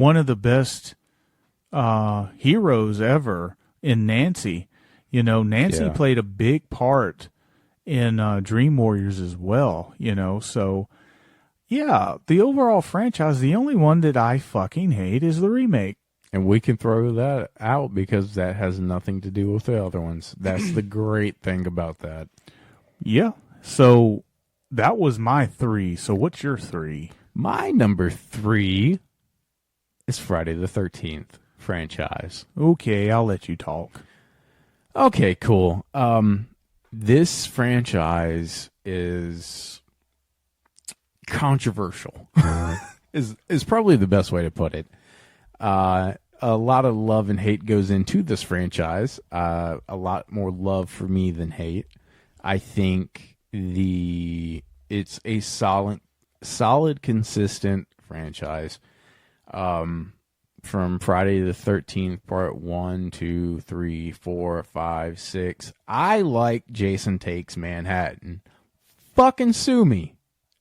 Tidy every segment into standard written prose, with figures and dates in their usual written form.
one of the best heroes ever in Nancy. You know, Nancy played a big part in Dream Warriors as well, you know. So, yeah, the overall franchise, the only one that I fucking hate is the remake. And we can throw that out because that has nothing to do with the other ones. That's the great thing about that. Yeah. So that was my 3. So what's your 3? My number 3 is Friday the 13th franchise. Okay, I'll let you talk. Okay, cool. This franchise is controversial. is probably the best way to put it. A lot of love and hate goes into this franchise. A lot more love for me than hate. I think it's a solid, consistent franchise. From Friday the 13th, part 1, 2, 3, 4, 5, 6. I like Jason Takes Manhattan. Fucking sue me.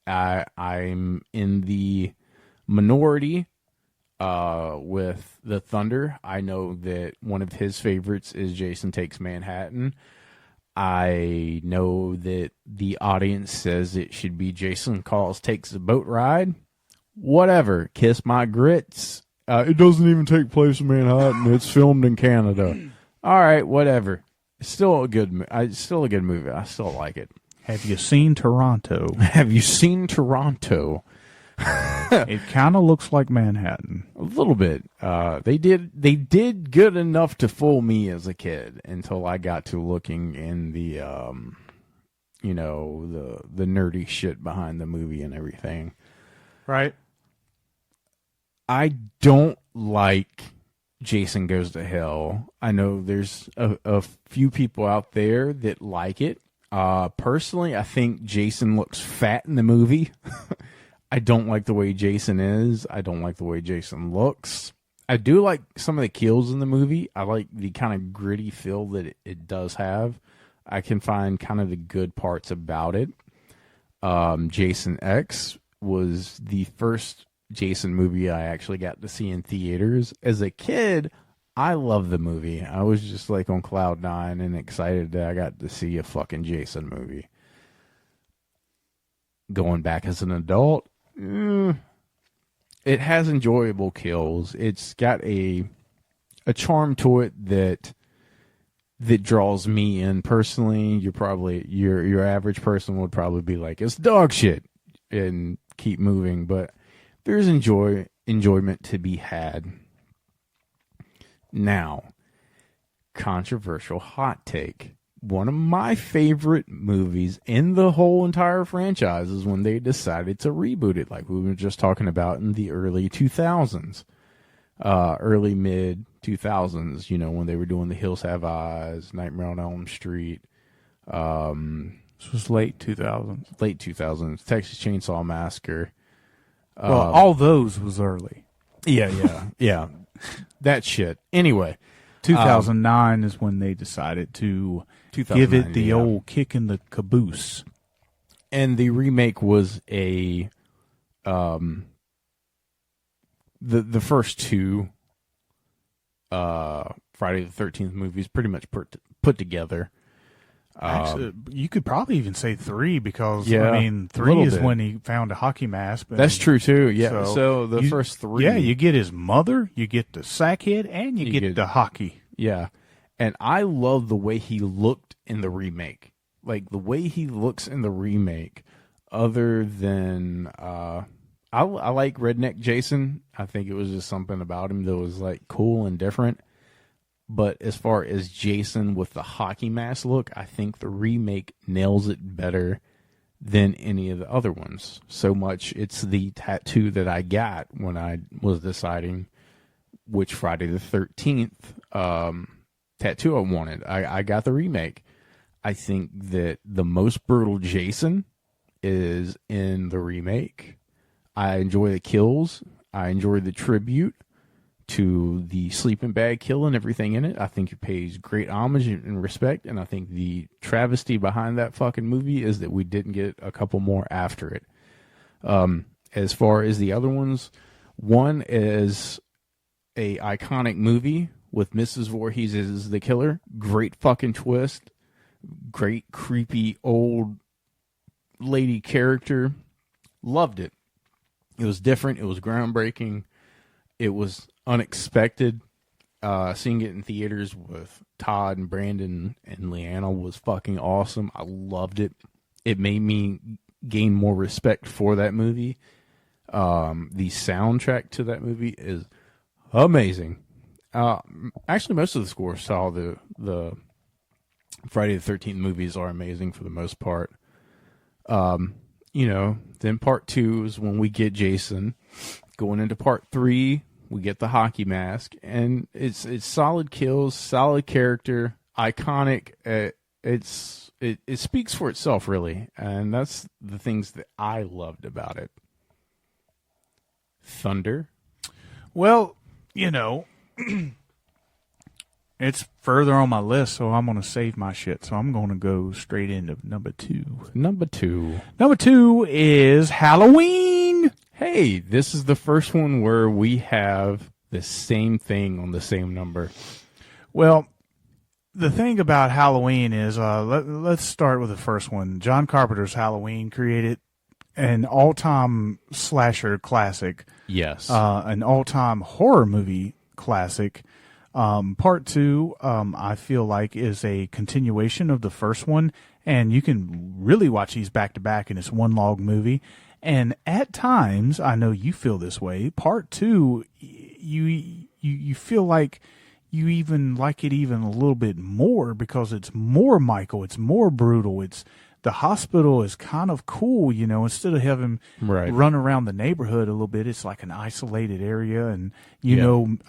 I'm in the minority with the Thunder. I know that one of his favorites is Jason Takes Manhattan. I know that the audience says it should be Jason Takes a Boat Ride. Whatever. Kiss my grits. It doesn't even take place in Manhattan. It's filmed in Canada. All right, whatever. It's still a good movie. I still like it. Have you seen Toronto? Have you seen Toronto? It kind of looks like Manhattan. A little bit. They did good enough to fool me as a kid until I got to looking in the the nerdy shit behind the movie and everything. Right. I don't like Jason Goes to Hell. I know there's a few people out there that like it. Personally, I think Jason looks fat in the movie. I don't like the way Jason is. I don't like the way Jason looks. I do like some of the kills in the movie. I like the kind of gritty feel that it does have. I can find kind of the good parts about it. Jason X was the first Jason movie I actually got to see in theaters. As a kid, I loved the movie. I was just like on cloud nine and excited that I got to see a fucking Jason movie. Going back as an adult, it has enjoyable kills. It's got a charm to it that draws me in personally. Your average person would probably be like, it's dog shit, and keep moving, but there's enjoyment to be had. Now, controversial hot take. One of my favorite movies in the whole entire franchise is when they decided to reboot it, like we were just talking about in the early 2000s, early mid 2000s, when they were doing The Hills Have Eyes, Nightmare on Elm Street. This was late 2000s. Late 2000s, Texas Chainsaw Massacre. Well, all those was early. Yeah. That shit. Anyway. 2009 is when they decided to give it the old kick in the caboose. And the remake was the first two Friday the 13th movies pretty much put together. Actually, you could probably even say 3 because, 3 is when he found a hockey mask. That's true, too. Yeah. So the first 3. Yeah, you get his mother, you get the sackhead, and you get the hockey. Yeah. And I love the way he looked in the remake. Like, the way he looks in the remake, other than... I like Redneck Jason. I think it was just something about him that was, like, cool and different. But as far as Jason with the hockey mask look, I think the remake nails it better than any of the other ones. So much it's the tattoo that I got when I was deciding which Friday the 13th tattoo I wanted. I got the remake. I think that the most brutal Jason is in the remake. I enjoy the kills. I enjoy the tribute to the sleeping bag kill and everything in it. I think it pays great homage and respect, and I think the travesty behind that fucking movie is that we didn't get a couple more after it. As far as the other ones, one is a iconic movie with Mrs. Voorhees as the killer. Great fucking twist. Great creepy old lady character. Loved it. It was different. It was groundbreaking. It was unexpected. Seeing it in theaters with Todd and Brandon and Leanna was fucking awesome. I loved it. It made me gain more respect for that movie. The soundtrack to that movie is amazing. Actually, most of the scores to all the Friday the 13th movies are amazing for the most part. Then part 2 is when we get Jason. Going into part 3, we get the hockey mask, and it's solid kills, solid character, iconic. It speaks for itself, really, and that's the things that I loved about it. Thunder. Well, it's further on my list, so I'm going to save my shit. So I'm going to go straight into number 2. Number 2 is Halloween. Hey, this is the first one where we have the same thing on the same number. Well, the thing about Halloween is, let's start with the first one. John Carpenter's Halloween created an all-time slasher classic. Yes. An all-time horror movie classic. Part 2, I feel like, is a continuation of the first one, and you can really watch these back-to-back in this one long movie. And at times, I know you feel this way, part 2, you feel like you even like it even a little bit more because it's more Michael, it's more brutal, the hospital is kind of cool, instead of having run around the neighborhood a little bit, it's like an isolated area, and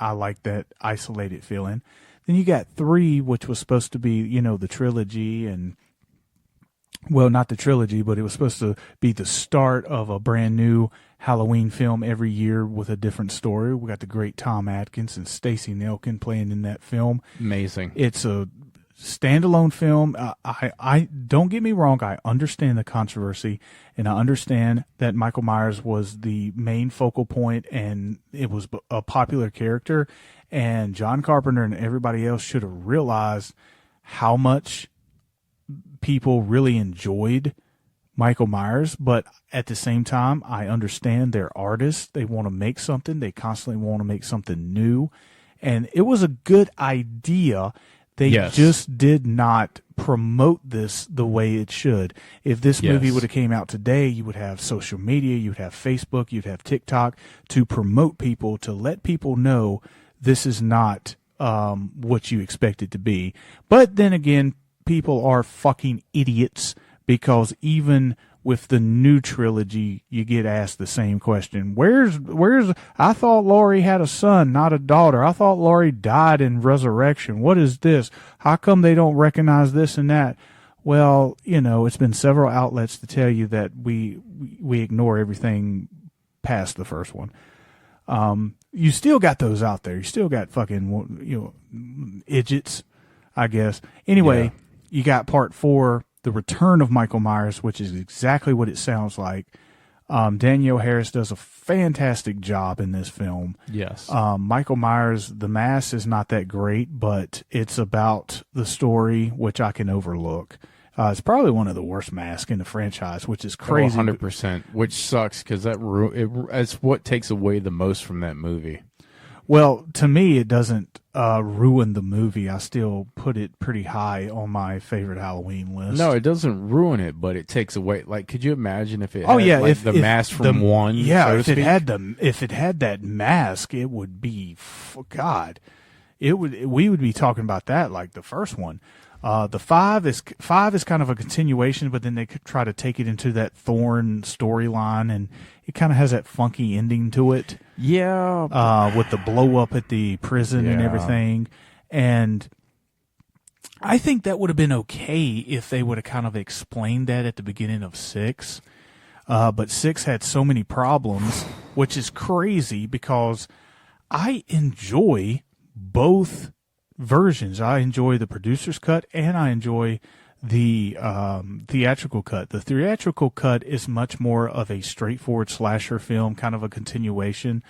I like that isolated feeling. Then you got 3, which was supposed to be, the trilogy, and well, not the trilogy, but it was supposed to be the start of a brand new Halloween film every year with a different story. We got the great Tom Atkins and Stacey Nelkin playing in that film. Amazing. It's a standalone film. I don't get me wrong. I understand the controversy, and I understand that Michael Myers was the main focal point, and it was a popular character. And John Carpenter and everybody else should have realized how much people really enjoyed Michael Myers. But at the same time, I understand they're artists. They want to make something. They constantly want to make something new. And it was a good idea. They just did not promote this the way it should. If this movie would have came out today, you would have social media, you'd have Facebook, you'd have TikTok to promote people, to let people know this is not what you expect it to be. But then again, people are fucking idiots, because even with the new trilogy, you get asked the same question. Where's I thought Laurie had a son, not a daughter. I thought Laurie died in Resurrection. What is this? How come they don't recognize this and that? Well, it's been several outlets to tell you that we ignore everything past the first one. You still got those out there. You still got fucking, idiots, I guess. Anyway, you got part 4, The Return of Michael Myers, which is exactly what it sounds like. Danielle Harris does a fantastic job in this film. Yes. Michael Myers, the mask is not that great, but it's about the story, which I can overlook. It's probably one of the worst masks in the franchise, which is crazy. 100%, which sucks, because it's what takes away the most from that movie. Well, to me, it doesn't ruin the movie. I still put it pretty high on my favorite Halloween list. No, it doesn't ruin it, but it takes away. Like, could you imagine if it had if the mask from one? Yeah, so if it had that mask, it would be God. We would be talking about that like the first one. The 5 is kind of a continuation, but then they could try to take it into that Thorn storyline, and it kind of has that funky ending to it. Yeah. With the blow up at the prison and everything. And I think that would have been okay if they would have kind of explained that at the beginning of 6. But 6 had so many problems, which is crazy, because I enjoy both versions. I enjoy the producer's cut, and I enjoy the theatrical cut. The theatrical cut is much more of a straightforward slasher film, kind of a continuation.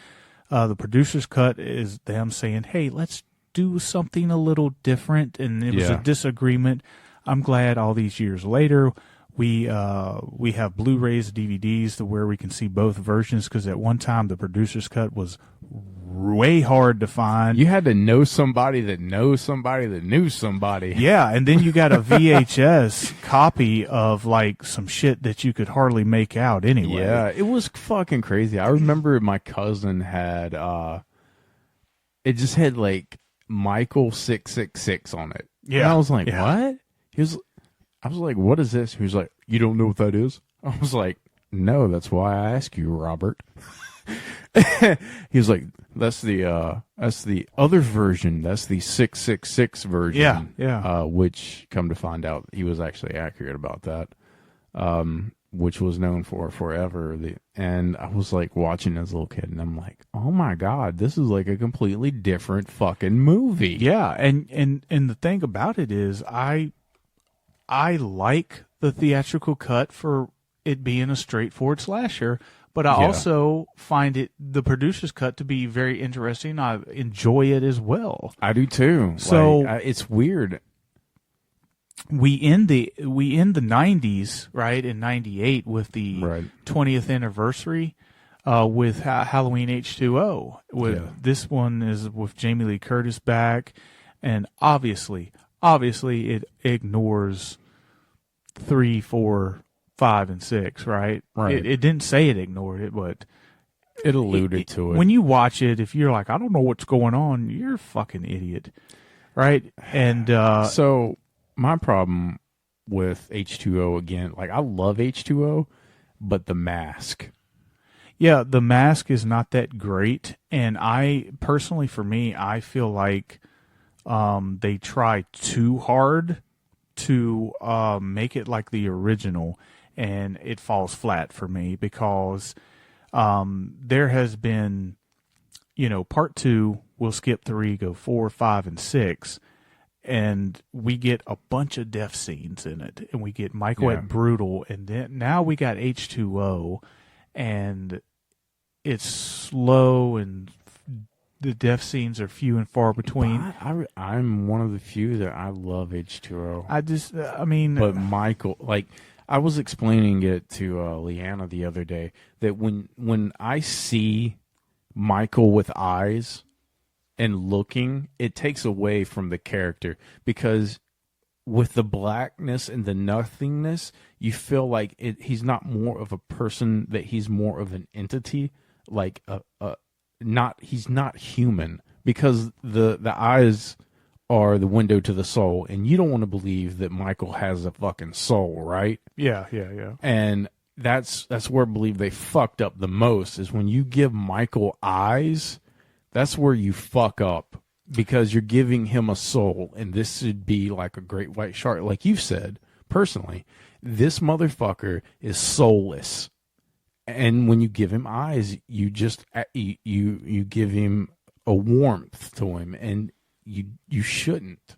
The producer's cut is them saying, "Hey, let's do something a little different," and it was a disagreement. I'm glad all these years later we have Blu-rays, DVDs to where we can see both versions, because at one time the producer's cut was way hard to find. You had to know somebody that knows somebody that knew somebody. Yeah, and then you got a VHS copy of like some shit that you could hardly make out anyway. Yeah, it was fucking crazy. I remember my cousin had it just had like Michael 666 on it. Yeah. And I was like, Yeah. what? I was like, what is this? He was like, you don't know what that is? I was like, no, that's why I ask you, Robert. He was like, that's the other version. That's the 666 version. Yeah, yeah. Which, come to find out, he was actually accurate about that. Which was known for forever. And I was like watching as a little kid, and I'm like, oh my God, this is like a completely different fucking movie. Yeah, and the thing about it is, I like the theatrical cut for it being a straightforward slasher, but I also find the producer's cut to be very interesting. I enjoy it as well. I do too. So like, it's weird. We end the 90s, right, in 98 with the 20th anniversary with Halloween H2O. This one is with Jamie Lee Curtis back, and obviously it ignores 3, 4, 5, and 6, right? It didn't say it ignored it, but it alluded to it. When you watch it, if you're like, I don't know what's going on, you're a fucking idiot, right? And so my problem with H2O, again, like, I love H2O, but the mask. Yeah, the mask is not that great, and I personally, for me, I feel like they try too hard to make it like the original, and it falls flat for me, because there has been, part 2, we'll skip 3, go 4, 5, and 6, and we get a bunch of death scenes in it, and we get Michael at Brutal, and then now we got H2O, and it's slow, and the death scenes are few and far between. I'm one of the few that I love H2O. But Michael, like, I was explaining it to Leanna the other day, that when I see Michael with eyes and looking, it takes away from the character, because with the blackness and the nothingness, you feel like he's not more of a person, that he's more of an entity, like he's not human, because the eyes are the window to the soul, and you don't want to believe that Michael has a fucking soul, right? Yeah. And that's where I believe they fucked up the most, is when you give Michael eyes. That's where you fuck up, because you're giving him a soul, and this should be like a great white shark. Like you've said, personally, this motherfucker is soulless. And when you give him eyes, you just you give him a warmth to him, and you shouldn't.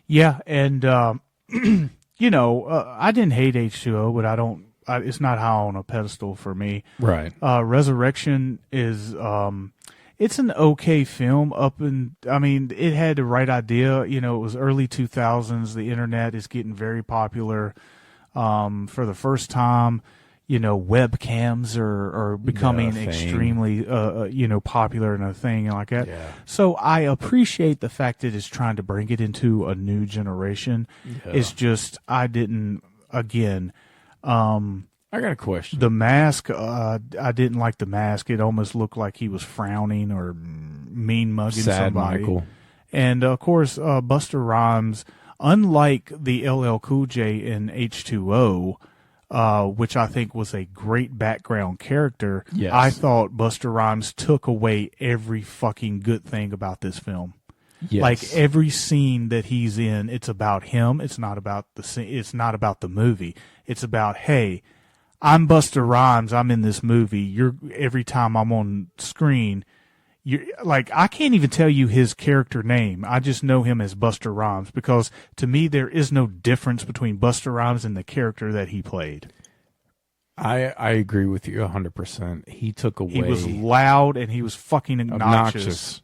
Yeah, and I didn't hate H2O, but it's not high on a pedestal for me. Right. Resurrection is it's an okay film. It had the right idea. It was early 2000s. The internet is getting very popular. For the first time, webcams are becoming extremely, popular and a thing like that. Yeah. So I appreciate the fact that it's trying to bring it into a new generation. Yeah. It's just, I didn't, again, I got a question. The mask, I didn't like the mask. It almost looked like he was frowning or mean mugging somebody. Michael. And of course, Busta Rhymes, unlike the LL Cool J in H2O, which I think was a great background character, yes, I thought Busta Rhymes took away every fucking good thing about this film. Yes. Like, every scene that he's in, it's about him. It's not about the scene. It's not about the movie. It's about, hey, I'm Busta Rhymes. I'm in this movie. Every time I'm on screen, I can't even tell you his character name. I just know him as Busta Rhymes, because to me there is no difference between Busta Rhymes and the character that he played. I agree with you 100%. He took away. He was loud and he was fucking obnoxious.